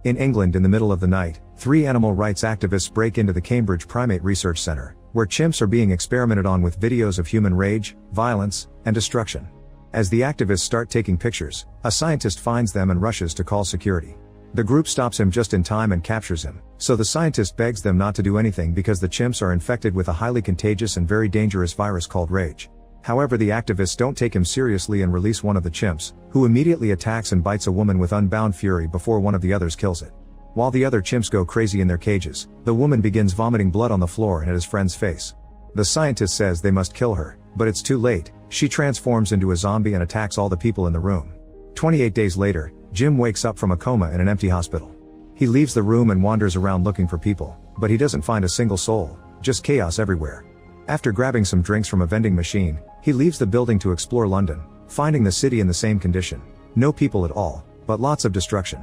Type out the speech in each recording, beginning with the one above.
In England in the middle of the night, 3 animal rights activists break into the Cambridge Primate Research Centre, where chimps are being experimented on with videos of human rage, violence, and destruction. As the activists start taking pictures, a scientist finds them and rushes to call security. The group stops him just in time and captures him, so the scientist begs them not to do anything because the chimps are infected with a highly contagious and very dangerous virus called rage. However, the activists don't take him seriously and release one of the chimps, who immediately attacks and bites a woman with unbound fury before one of the others kills it. While the other chimps go crazy in their cages, the woman begins vomiting blood on the floor and at his friend's face. The scientist says they must kill her, but it's too late. She transforms into a zombie and attacks all the people in the room. 28 days later, Jim wakes up from a coma in an empty hospital. He leaves the room and wanders around looking for people, but he doesn't find a single soul, just chaos everywhere. After grabbing some drinks from a vending machine, he leaves the building to explore London, finding the city in the same condition. No people at all, but lots of destruction.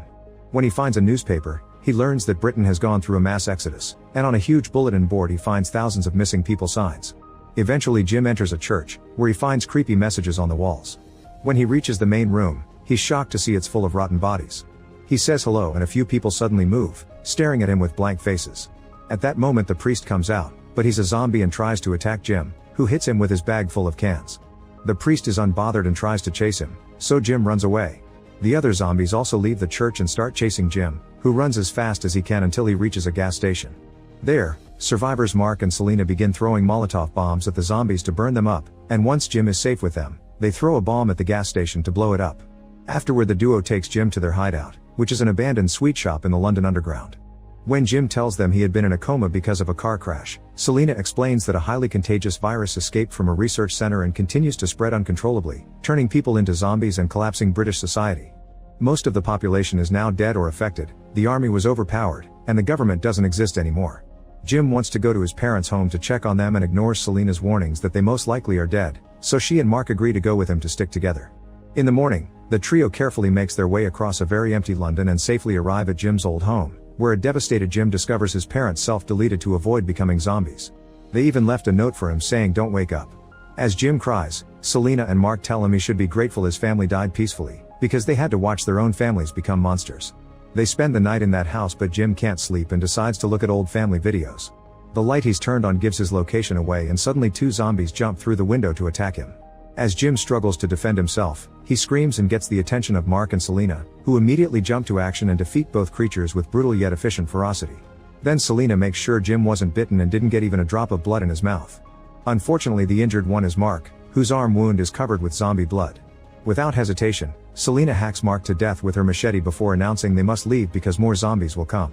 When he finds a newspaper, he learns that Britain has gone through a mass exodus, and on a huge bulletin board he finds thousands of missing people signs. Eventually Jim enters a church, where he finds creepy messages on the walls. When he reaches the main room, he's shocked to see it's full of rotten bodies. He says hello and a few people suddenly move, staring at him with blank faces. At that moment the priest comes out, but he's a zombie and tries to attack Jim, who hits him with his bag full of cans. The priest is unbothered and tries to chase him, so Jim runs away. The other zombies also leave the church and start chasing Jim, who runs as fast as he can until he reaches a gas station. There, survivors Mark and Selena begin throwing Molotov bombs at the zombies to burn them up, and once Jim is safe with them, they throw a bomb at the gas station to blow it up. Afterward the duo takes Jim to their hideout, which is an abandoned sweet shop in the London Underground. When Jim tells them he had been in a coma because of a car crash, Selena explains that a highly contagious virus escaped from a research center and continues to spread uncontrollably, turning people into zombies and collapsing British society. Most of the population is now dead or affected, the army was overpowered, and the government doesn't exist anymore. Jim wants to go to his parents' home to check on them and ignores Selena's warnings that they most likely are dead, so she and Mark agree to go with him to stick together. In the morning, the trio carefully makes their way across a very empty London and safely arrive at Jim's old home, where a devastated Jim discovers his parents self-deleted to avoid becoming zombies. They even left a note for him saying don't wake up. As Jim cries, Selena and Mark tell him he should be grateful his family died peacefully, because they had to watch their own families become monsters. They spend the night in that house but Jim can't sleep and decides to look at old family videos. The light he's turned on gives his location away and suddenly 2 zombies jump through the window to attack him. As Jim struggles to defend himself, he screams and gets the attention of Mark and Selena, who immediately jump to action and defeat both creatures with brutal yet efficient ferocity. Then Selena makes sure Jim wasn't bitten and didn't get even a drop of blood in his mouth. Unfortunately the injured one is Mark, whose arm wound is covered with zombie blood. Without hesitation, Selena hacks Mark to death with her machete before announcing they must leave because more zombies will come.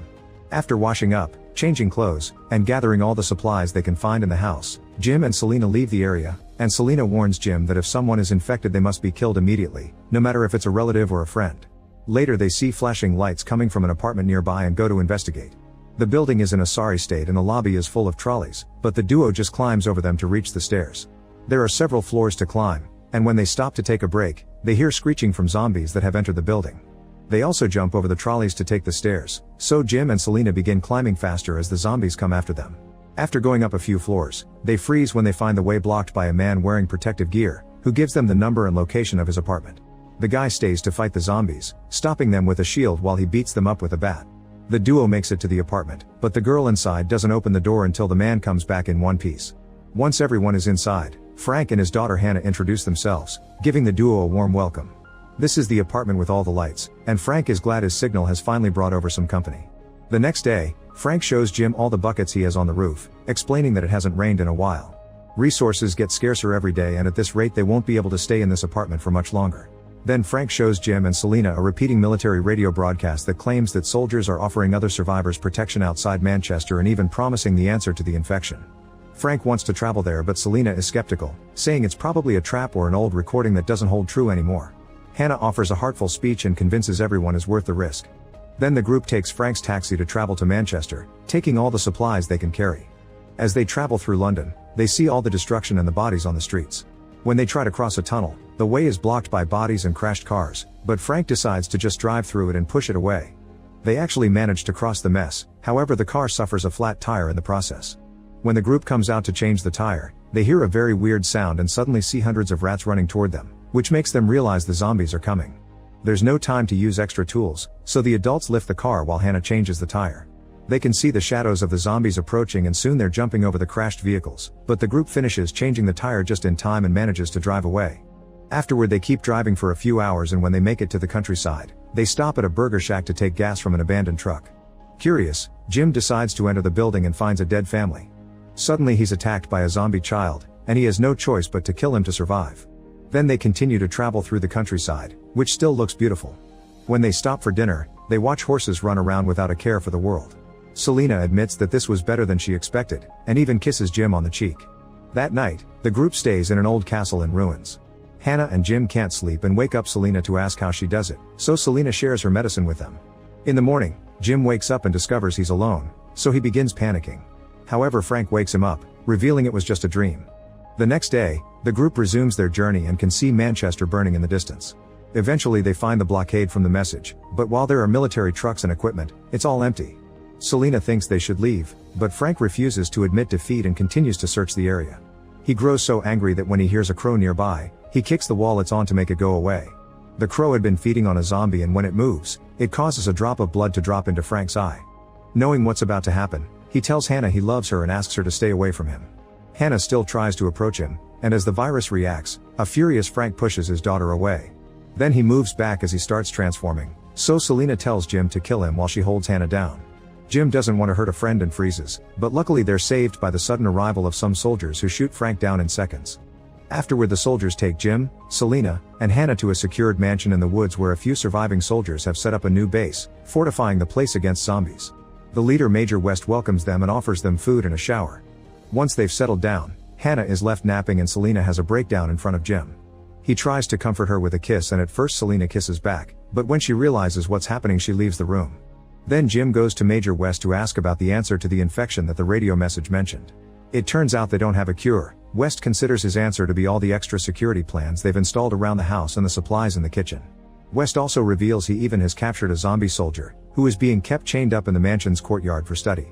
After washing up, changing clothes, and gathering all the supplies they can find in the house, Jim and Selena leave the area, and Selena warns Jim that if someone is infected they must be killed immediately, no matter if it's a relative or a friend. Later they see flashing lights coming from an apartment nearby and go to investigate. The building is in a sorry state and the lobby is full of trolleys, but the duo just climbs over them to reach the stairs. There are several floors to climb, and when they stop to take a break, they hear screeching from zombies that have entered the building. They also jump over the trolleys to take the stairs, so Jim and Selena begin climbing faster as the zombies come after them. After going up a few floors, they freeze when they find the way blocked by a man wearing protective gear, who gives them the number and location of his apartment. The guy stays to fight the zombies, stopping them with a shield while he beats them up with a bat. The duo makes it to the apartment, but the girl inside doesn't open the door until the man comes back in one piece. Once everyone is inside, Frank and his daughter Hannah introduce themselves, giving the duo a warm welcome. This is the apartment with all the lights, and Frank is glad his signal has finally brought over some company. The next day, Frank shows Jim all the buckets he has on the roof, explaining that it hasn't rained in a while. Resources get scarcer every day and at this rate they won't be able to stay in this apartment for much longer. Then Frank shows Jim and Selena a repeating military radio broadcast that claims that soldiers are offering other survivors protection outside Manchester and even promising the answer to the infection. Frank wants to travel there but Selena is skeptical, saying it's probably a trap or an old recording that doesn't hold true anymore. Hannah offers a heartful speech and convinces everyone is worth the risk. Then the group takes Frank's taxi to travel to Manchester, taking all the supplies they can carry. As they travel through London, they see all the destruction and the bodies on the streets. When they try to cross a tunnel, the way is blocked by bodies and crashed cars, but Frank decides to just drive through it and push it away. They actually manage to cross the mess, however the car suffers a flat tire in the process. When the group comes out to change the tire, they hear a very weird sound and suddenly see hundreds of rats running toward them, which makes them realize the zombies are coming. There's no time to use extra tools, so the adults lift the car while Hannah changes the tire. They can see the shadows of the zombies approaching and soon they're jumping over the crashed vehicles, but the group finishes changing the tire just in time and manages to drive away. Afterward they keep driving for a few hours and when they make it to the countryside, they stop at a burger shack to take gas from an abandoned truck. Curious, Jim decides to enter the building and finds a dead family. Suddenly he's attacked by a zombie child, and he has no choice but to kill him to survive. Then they continue to travel through the countryside, which still looks beautiful. When they stop for dinner, they watch horses run around without a care for the world. Selena admits that this was better than she expected, and even kisses Jim on the cheek. That night, the group stays in an old castle in ruins. Hannah and Jim can't sleep and wake up Selena to ask how she does it, so Selena shares her medicine with them. In the morning, Jim wakes up and discovers he's alone, so he begins panicking. However, Frank wakes him up, revealing it was just a dream. The next day, the group resumes their journey and can see Manchester burning in the distance. Eventually they find the blockade from the message, but while there are military trucks and equipment, it's all empty. Selena thinks they should leave, but Frank refuses to admit defeat and continues to search the area. He grows so angry that when he hears a crow nearby, he kicks the wall it's on to make it go away. The crow had been feeding on a zombie and when it moves, it causes a drop of blood to drop into Frank's eye. Knowing what's about to happen, he tells Hannah he loves her and asks her to stay away from him. Hannah still tries to approach him, and as the virus reacts, a furious Frank pushes his daughter away. Then he moves back as he starts transforming, so Selena tells Jim to kill him while she holds Hannah down. Jim doesn't want to hurt a friend and freezes, but luckily they're saved by the sudden arrival of some soldiers who shoot Frank down in seconds. Afterward the soldiers take Jim, Selena, and Hannah to a secured mansion in the woods where a few surviving soldiers have set up a new base, fortifying the place against zombies. The leader Major West welcomes them and offers them food and a shower. Once they've settled down, Hannah is left napping and Selena has a breakdown in front of Jim. He tries to comfort her with a kiss and at first Selena kisses back, but when she realizes what's happening she leaves the room. Then Jim goes to Major West to ask about the answer to the infection that the radio message mentioned. It turns out they don't have a cure. West considers his answer to be all the extra security plans they've installed around the house and the supplies in the kitchen. West also reveals he even has captured a zombie soldier, who is being kept chained up in the mansion's courtyard for study.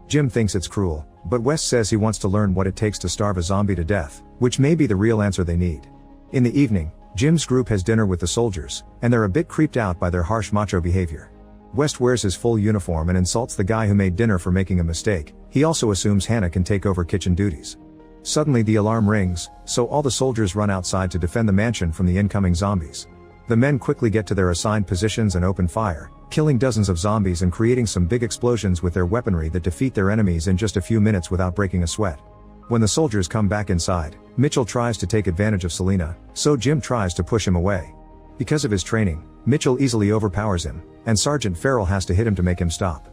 Jim thinks it's cruel, but West says he wants to learn what it takes to starve a zombie to death, which may be the real answer they need. In the evening, Jim's group has dinner with the soldiers, and they're a bit creeped out by their harsh macho behavior. West wears his full uniform and insults the guy who made dinner for making a mistake. He also assumes Hannah can take over kitchen duties. Suddenly the alarm rings, so all the soldiers run outside to defend the mansion from the incoming zombies. The men quickly get to their assigned positions and open fire, killing dozens of zombies and creating some big explosions with their weaponry that defeat their enemies in just a few minutes without breaking a sweat. When the soldiers come back inside, Mitchell tries to take advantage of Selena, so Jim tries to push him away. Because of his training, Mitchell easily overpowers him, and Sergeant Farrell has to hit him to make him stop.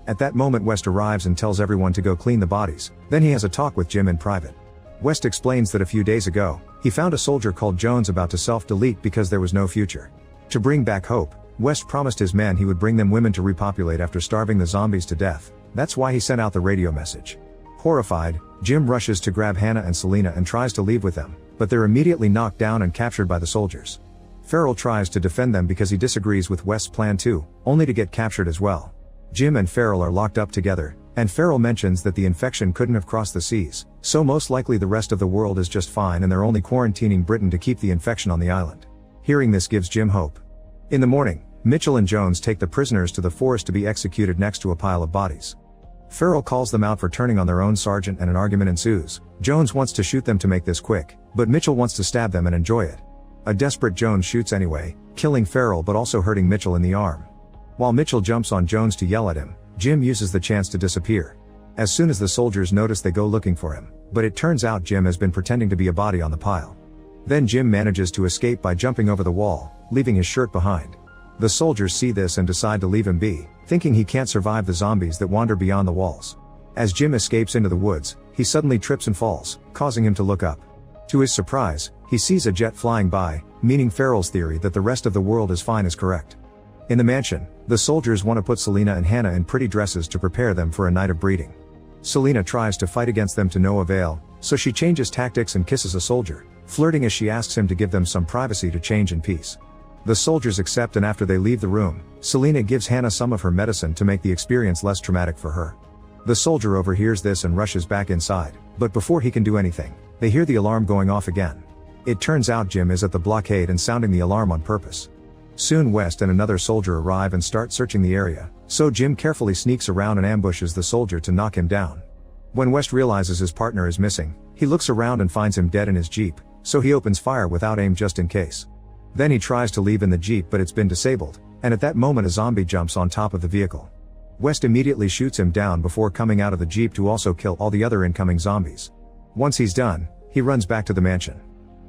At that moment West arrives and tells everyone to go clean the bodies, then he has a talk with Jim in private. West explains that a few days ago, he found a soldier called Jones about to self-delete because there was no future. To bring back hope, West promised his men he would bring them women to repopulate after starving the zombies to death. That's why he sent out the radio message. Horrified, Jim rushes to grab Hannah and Selena and tries to leave with them, but they're immediately knocked down and captured by the soldiers. Farrell tries to defend them because he disagrees with West's plan too, only to get captured as well. Jim and Farrell are locked up together, and Farrell mentions that the infection couldn't have crossed the seas, so most likely the rest of the world is just fine and they're only quarantining Britain to keep the infection on the island. Hearing this gives Jim hope. In the morning, Mitchell and Jones take the prisoners to the forest to be executed next to a pile of bodies. Farrell calls them out for turning on their own sergeant and an argument ensues. Jones wants to shoot them to make this quick, but Mitchell wants to stab them and enjoy it. A desperate Jones shoots anyway, killing Farrell but also hurting Mitchell in the arm. While Mitchell jumps on Jones to yell at him, Jim uses the chance to disappear. As soon as the soldiers notice they go looking for him, but it turns out Jim has been pretending to be a body on the pile. Then Jim manages to escape by jumping over the wall, leaving his shirt behind. The soldiers see this and decide to leave him be, thinking he can't survive the zombies that wander beyond the walls. As Jim escapes into the woods, he suddenly trips and falls, causing him to look up. To his surprise, he sees a jet flying by, meaning Farrell's theory that the rest of the world is fine is correct. In the mansion, the soldiers want to put Selena and Hannah in pretty dresses to prepare them for a night of breeding. Selena tries to fight against them to no avail, so she changes tactics and kisses a soldier, flirting as she asks him to give them some privacy to change in peace. The soldiers accept and after they leave the room, Selena gives Hannah some of her medicine to make the experience less traumatic for her. The soldier overhears this and rushes back inside, but before he can do anything, they hear the alarm going off again. It turns out Jim is at the blockade and sounding the alarm on purpose. Soon West and another soldier arrive and start searching the area, so Jim carefully sneaks around and ambushes the soldier to knock him down. When West realizes his partner is missing, he looks around and finds him dead in his Jeep, so he opens fire without aim just in case. Then he tries to leave in the Jeep but it's been disabled, and at that moment a zombie jumps on top of the vehicle. West immediately shoots him down before coming out of the Jeep to also kill all the other incoming zombies. Once he's done, he runs back to the mansion.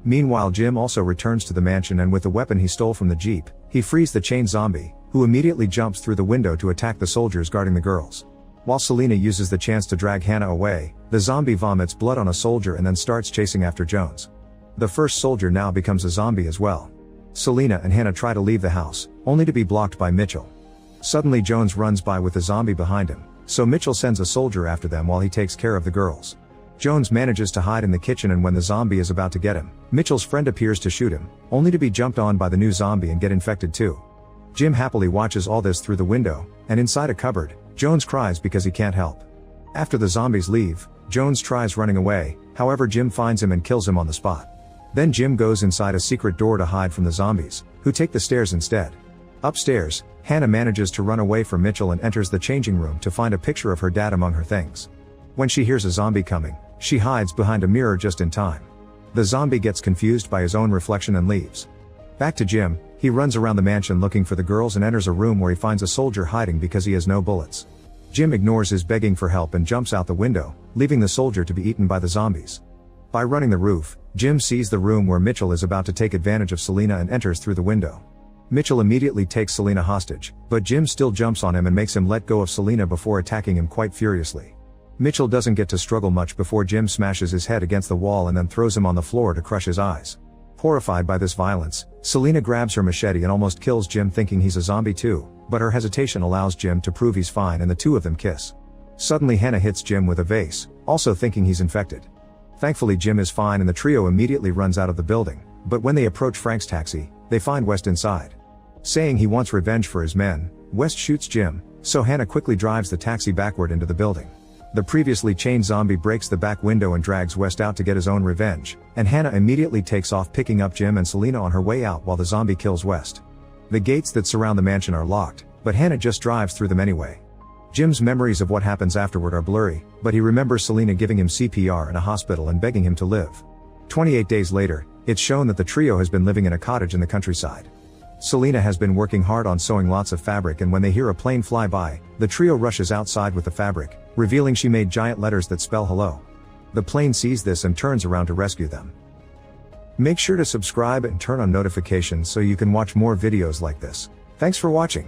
Meanwhile Jim also returns to the mansion and with the weapon he stole from the Jeep, he frees the chained zombie, who immediately jumps through the window to attack the soldiers guarding the girls. While Selena uses the chance to drag Hannah away, the zombie vomits blood on a soldier and then starts chasing after Jones. The first soldier now becomes a zombie as well. Selena and Hannah try to leave the house, only to be blocked by Mitchell. Suddenly Jones runs by with the zombie behind him, so Mitchell sends a soldier after them while he takes care of the girls. Jones manages to hide in the kitchen and when the zombie is about to get him, Mitchell's friend appears to shoot him, only to be jumped on by the new zombie and get infected too. Jim happily watches all this through the window, and inside a cupboard, Jones cries because he can't help. After the zombies leave, Jones tries running away, however Jim finds him and kills him on the spot. Then Jim goes inside a secret door to hide from the zombies, who take the stairs instead. Upstairs, Hannah manages to run away from Mitchell and enters the changing room to find a picture of her dad among her things. When she hears a zombie coming, she hides behind a mirror just in time. The zombie gets confused by his own reflection and leaves. Back to Jim, he runs around the mansion looking for the girls and enters a room where he finds a soldier hiding because he has no bullets. Jim ignores his begging for help and jumps out the window, leaving the soldier to be eaten by the zombies. By running the roof, Jim sees the room where Mitchell is about to take advantage of Selena and enters through the window. Mitchell immediately takes Selena hostage, but Jim still jumps on him and makes him let go of Selena before attacking him quite furiously. Mitchell doesn't get to struggle much before Jim smashes his head against the wall and then throws him on the floor to crush his eyes. Horrified by this violence, Selena grabs her machete and almost kills Jim thinking he's a zombie too, but her hesitation allows Jim to prove he's fine and the two of them kiss. Suddenly Hannah hits Jim with a vase, also thinking he's infected. Thankfully Jim is fine and the trio immediately runs out of the building, but when they approach Frank's taxi, they find West inside. Saying he wants revenge for his men, West shoots Jim, so Hannah quickly drives the taxi backward into the building. The previously chained zombie breaks the back window and drags West out to get his own revenge, and Hannah immediately takes off picking up Jim and Selena on her way out while the zombie kills West. The gates that surround the mansion are locked, but Hannah just drives through them anyway. Jim's memories of what happens afterward are blurry, but he remembers Selena giving him CPR in a hospital and begging him to live. 28 days later, it's shown that the trio has been living in a cottage in the countryside. Selena has been working hard on sewing lots of fabric and when they hear a plane fly by, the trio rushes outside with the fabric, revealing she made giant letters that spell hello. The plane sees this and turns around to rescue them. Make sure to subscribe and turn on notifications so you can watch more videos like this. Thanks for watching.